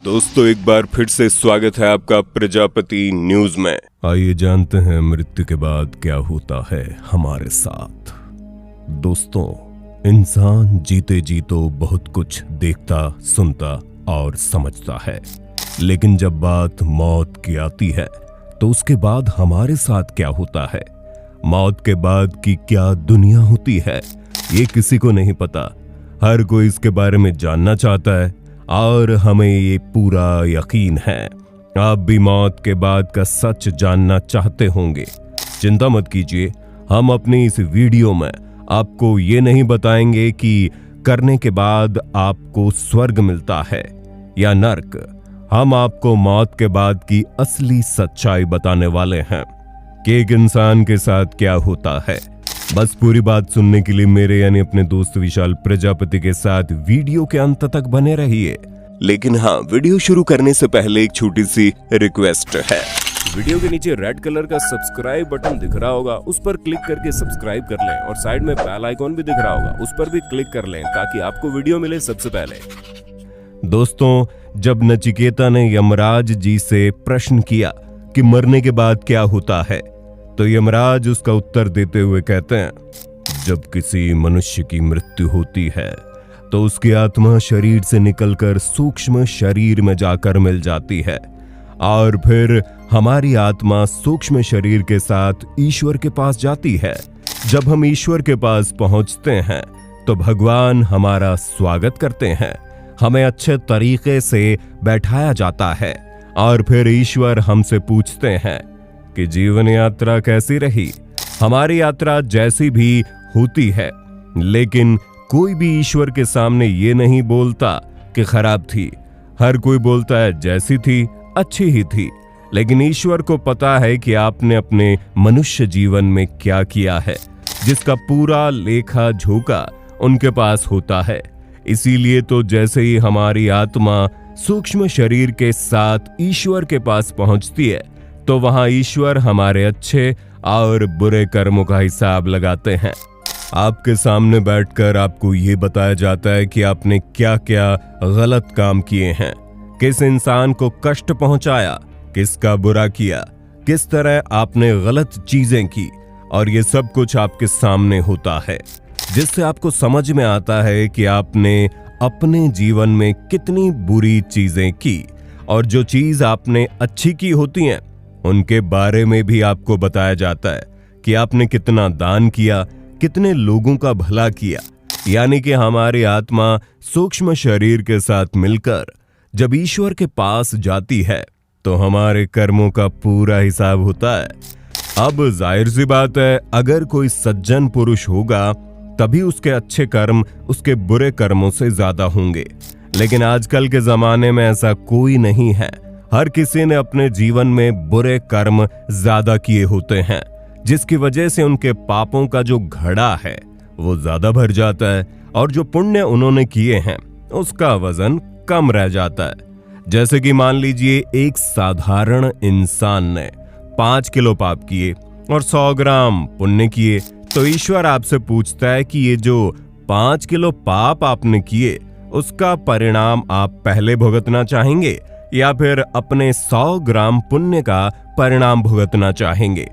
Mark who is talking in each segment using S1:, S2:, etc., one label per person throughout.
S1: दोस्तों एक बार फिर से स्वागत है आपका प्रजापति न्यूज में। आइए जानते हैं मृत्यु के बाद क्या होता है हमारे साथ। दोस्तों, इंसान जीते जी तो बहुत कुछ देखता, सुनता और समझता है, लेकिन जब बात मौत की आती है तो उसके बाद हमारे साथ क्या होता है, मौत के बाद की क्या दुनिया होती है, ये किसी को नहीं पता। हर कोई इसके बारे में जानना चाहता है और हमें ये पूरा यकीन है आप भी मौत के बाद का सच जानना चाहते होंगे। चिंता मत कीजिए, हम अपनी इस वीडियो में आपको ये नहीं बताएंगे कि करने के बाद आपको स्वर्ग मिलता है या नर्क। हम आपको मौत के बाद की असली सच्चाई बताने वाले हैं कि एक इंसान के साथ क्या होता है। बस पूरी बात सुनने के लिए मेरे यानी अपने दोस्त विशाल प्रजापति के साथ वीडियो के अंत तक बने रहिए। लेकिन हाँ, वीडियो शुरू करने से पहले एक छोटी सी रिक्वेस्ट है। वीडियो के नीचे रेड कलर का सब्सक्राइब बटन दिख रहा होगा, उस पर क्लिक करके सब्सक्राइब कर लें और साइड में बेल आइकॉन भी दिख रहा होगा, उस पर भी क्लिक कर लें ताकि आपको वीडियो मिले सबसे पहले। दोस्तों, जब नचिकेता ने यमराज जी से प्रश्न किया कि मरने के बाद क्या होता है, तो यमराज उसका उत्तर देते हुए कहते हैं, जब किसी मनुष्य की मृत्यु होती है तो उसकी आत्मा शरीर से निकलकर सूक्ष्म शरीर में जाकर मिल जाती है और फिर हमारी आत्मा सूक्ष्म शरीर के साथ ईश्वर के पास जाती है। जब हम ईश्वर के पास पहुंचते हैं तो भगवान हमारा स्वागत करते हैं, हमें अच्छे तरीके से बैठाया जाता है और फिर ईश्वर हमसे पूछते हैं कि जीवन यात्रा कैसी रही। हमारी यात्रा जैसी भी होती है, लेकिन कोई भी ईश्वर के सामने ये नहीं बोलता कि खराब थी। हर कोई बोलता है जैसी थी अच्छी ही थी, लेकिन ईश्वर को पता है कि आपने अपने मनुष्य जीवन में क्या किया है, जिसका पूरा लेखा जोखा उनके पास होता है। इसीलिए तो जैसे ही हमारी आत्मा सूक्ष्म शरीर के साथ ईश्वर के पास पहुंचती है तो वहां ईश्वर हमारे अच्छे और बुरे कर्मों का हिसाब लगाते हैं। आपके सामने बैठकर आपको ये बताया जाता है कि आपने क्या क्या गलत काम किए हैं, किस इंसान को कष्ट पहुंचाया, किसका बुरा किया, किस तरह आपने गलत चीजें की, और ये सब कुछ आपके सामने होता है, जिससे आपको समझ में आता है कि आपने अपने जीवन में कितनी बुरी चीजें की, और जो चीज आपने अच्छी की होती हैं उनके बारे में भी आपको बताया जाता है कि आपने कितना दान किया, कितने लोगों का भला किया। यानी कि हमारी आत्मा सूक्ष्म शरीर के साथ मिलकर जब ईश्वर के पास जाती है तो हमारे कर्मों का पूरा हिसाब होता है। अब जाहिर सी बात है, अगर कोई सज्जन पुरुष होगा तभी उसके अच्छे कर्म उसके बुरे कर्मों से ज्यादा होंगे, लेकिन आजकल के जमाने में ऐसा कोई नहीं है। हर किसी ने अपने जीवन में बुरे कर्म ज्यादा किए होते हैं, जिसकी वजह से उनके पापों का जो घड़ा है वो ज्यादा भर जाता है और जो पुण्य उन्होंने किए हैं उसका वजन कम रह जाता है। जैसे कि मान लीजिए एक साधारण इंसान ने 5 किलो पाप किए और 100 ग्राम पुण्य किए, तो ईश्वर आपसे पूछता है कि ये जो 5 किलो पाप आपने किए उसका परिणाम आप पहले भुगतना चाहेंगे या फिर अपने 100 ग्राम पुण्य का परिणाम भुगतना चाहेंगे।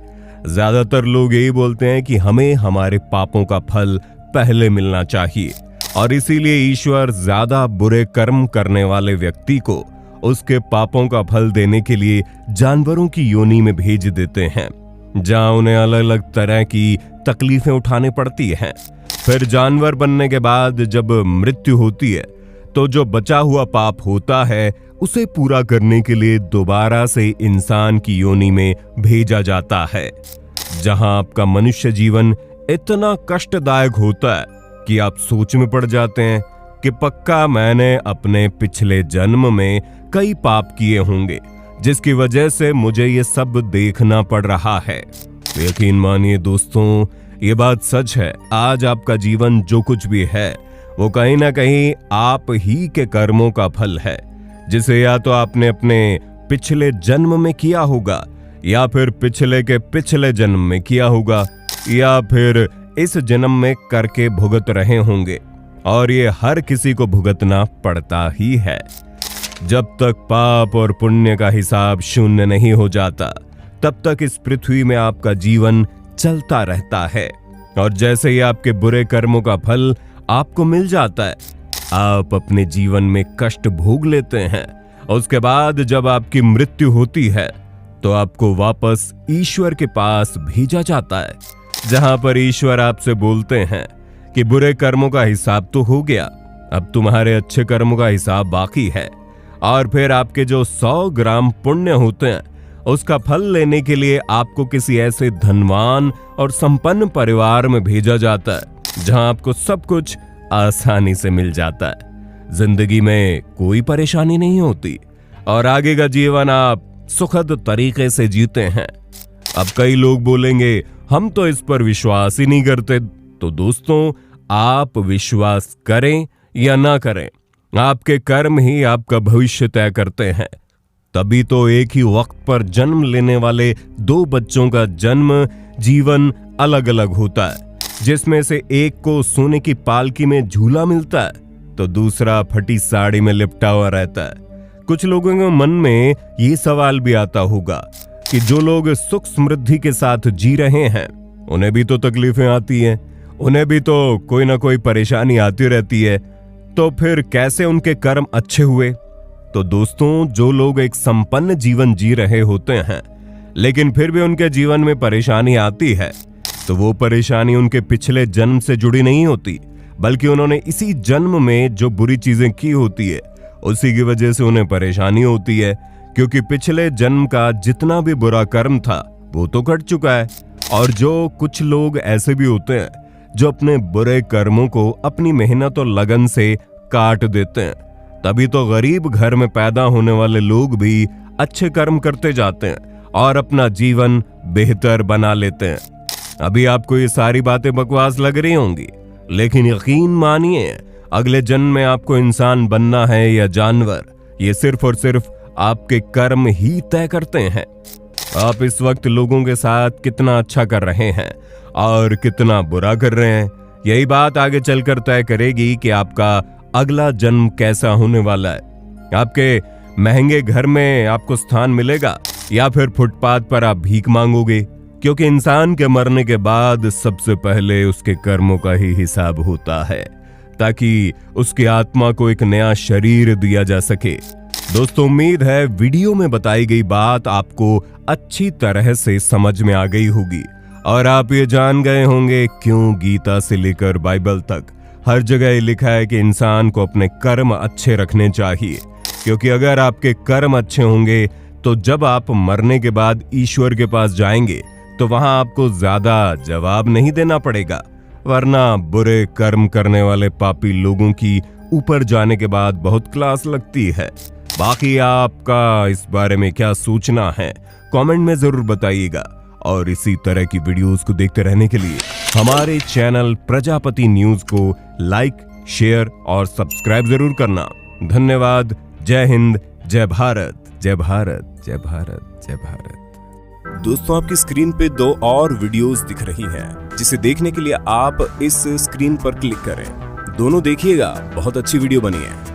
S1: ज्यादातर लोग यही बोलते हैं कि हमें हमारे पापों का फल पहले मिलना चाहिए, और इसीलिए ईश्वर ज्यादा बुरे कर्म करने वाले व्यक्ति को उसके पापों का फल देने के लिए जानवरों की योनि में भेज देते हैं, जहां उन्हें अलग अलग तरह की तकलीफें उठानी पड़ती हैं। फिर जानवर बनने के बाद जब मृत्यु होती है तो जो बचा हुआ पाप होता है उसे पूरा करने के लिए दोबारा से इंसान की योनि में भेजा जाता है, जहां आपका मनुष्य जीवन इतना कष्टदायक होता है कि आप सोच में पड़ जाते हैं कि पक्का मैंने अपने पिछले जन्म में कई पाप किए होंगे, जिसकी वजह से मुझे ये सब देखना पड़ रहा है। यकीन मानिए दोस्तों, ये बात सच है। आज आपका जीवन जो कुछ भी है वो कहीं ना कहीं आप ही के कर्मों का फल है, जिसे या तो आपने अपने पिछले जन्म में किया होगा या फिर पिछले के पिछले जन्म में किया होगा या फिर इस जन्म में करके भुगत रहे होंगे, और ये हर किसी को भुगतना पड़ता ही है। जब तक पाप और पुण्य का हिसाब शून्य नहीं हो जाता, तब तक इस पृथ्वी में आपका जीवन चलता रहता है। और जैसे ही आपके बुरे कर्मों का फल आपको मिल जाता है, आप अपने जीवन में कष्ट भोग लेते हैं। और उसके बाद जब आपकी मृत्यु होती है, तो आपको वापस ईश्वर के पास भेजा जाता है, जहां पर ईश्वर आपसे बोलते हैं कि बुरे कर्मों का हिसाब तो हो गया, अब तुम्हारे अच्छे कर्मों का हिसाब बाकी है। और फिर आपके जो 100 ग्राम पुण्य होते हैं, उसका फल लेने के लिए आपको किसी ऐसे धनवान और संपन्न परिवार में भेजा जाता है, जहां आपको सब कुछ आसानी से मिल जाता है। जिंदगी में कोई परेशानी नहीं होती और आगे का जीवन आप सुखद तरीके से जीते हैं। अब कई लोग बोलेंगे, हम तो इस पर विश्वास ही नहीं करते। तो दोस्तों, आप विश्वास करें या ना करें, आपके कर्म ही आपका भविष्य तय करते हैं। तभी तो एक ही वक्त पर जन्म लेने वाले 2 बच्चों का जन्म जीवन अलग अलग होता है, जिसमें से एक को सोने की पालकी में झूला मिलता है, तो दूसरा फटी साड़ी में लिपटा हुआ रहता है। कुछ लोगों के मन में ये सवाल भी आता होगा कि जो लोग सुख समृद्धि के साथ जी रहे हैं, उन्हें भी तो तकलीफें आती हैं, उन्हें भी तो कोई ना कोई परेशानी आती रहती है, तो फिर कैसे उनके कर्म अच्छे हुए? तो दोस्तों, जो लोग एक संपन्न जीवन जी रहे होते हैं, लेकिन फिर भी उनके जीवन में परेशानी आती है, तो वो परेशानी उनके पिछले जन्म से जुड़ी नहीं होती, बल्कि उन्होंने इसी जन्म में जो बुरी चीजें की होती है, उसी की वजह से उन्हें परेशानी होती है। क्योंकि पिछले जन्म का जितना भी बुरा कर्म था, वो तो कट चुका है। और जो कुछ लोग ऐसे भी होते हैं जो अपने बुरे कर्मों को अपनी मेहनत और लगन से काट देते हैं, तभी तो गरीब घर में पैदा होने वाले लोग भी अच्छे कर्म करते जाते हैं और अपना जीवन बेहतर बना लेते हैं। अभी आपको ये सारी बातें बकवास लग रही होंगी, लेकिन यकीन मानिए, अगले जन्म में आपको इंसान बनना है या जानवर, ये सिर्फ और सिर्फ आपके कर्म ही तय करते हैं। आप इस वक्त लोगों के साथ कितना अच्छा कर रहे हैं और कितना बुरा कर रहे हैं, यही बात आगे चलकर तय करेगी कि आपका अगला जन्म कैसा होने वाला है। आपके महंगे घर में आपको स्थान मिलेगा या फिर फुटपाथ पर आप भीख मांगोगे, क्योंकि इंसान के मरने के बाद सबसे पहले उसके कर्मों का ही हिसाब होता है, ताकि उसकी आत्मा को एक नया शरीर दिया जा सके। दोस्तों, उम्मीद है वीडियो में बताई गई बात आपको अच्छी तरह से समझ में आ गई होगी और आप ये जान गए होंगे क्यों गीता से लेकर बाइबल तक हर जगह ये लिखा है कि इंसान को अपने कर्म अच्छे रखने चाहिए। क्योंकि अगर आपके कर्म अच्छे होंगे, तो जब आप मरने के बाद ईश्वर के पास जाएंगे, तो वहां आपको ज्यादा जवाब नहीं देना पड़ेगा। वरना बुरे कर्म करने वाले पापी लोगों की ऊपर जाने के बाद बहुत क्लास लगती है। बाकी आपका इस बारे में क्या सोचना है, कमेंट में जरूर बताइएगा। और इसी तरह की वीडियोस को देखते रहने के लिए हमारे चैनल प्रजापति न्यूज को लाइक, शेयर और सब्सक्राइब जरूर करना। धन्यवाद। जय हिंद, जय भारत, जय भारत, जय भारत, जय भारत। दोस्तों, आपकी स्क्रीन पे 2 और वीडियोस दिख रही हैं, जिसे देखने के लिए आप इस स्क्रीन पर क्लिक करें। दोनों देखिएगा, बहुत अच्छी वीडियो बनी है।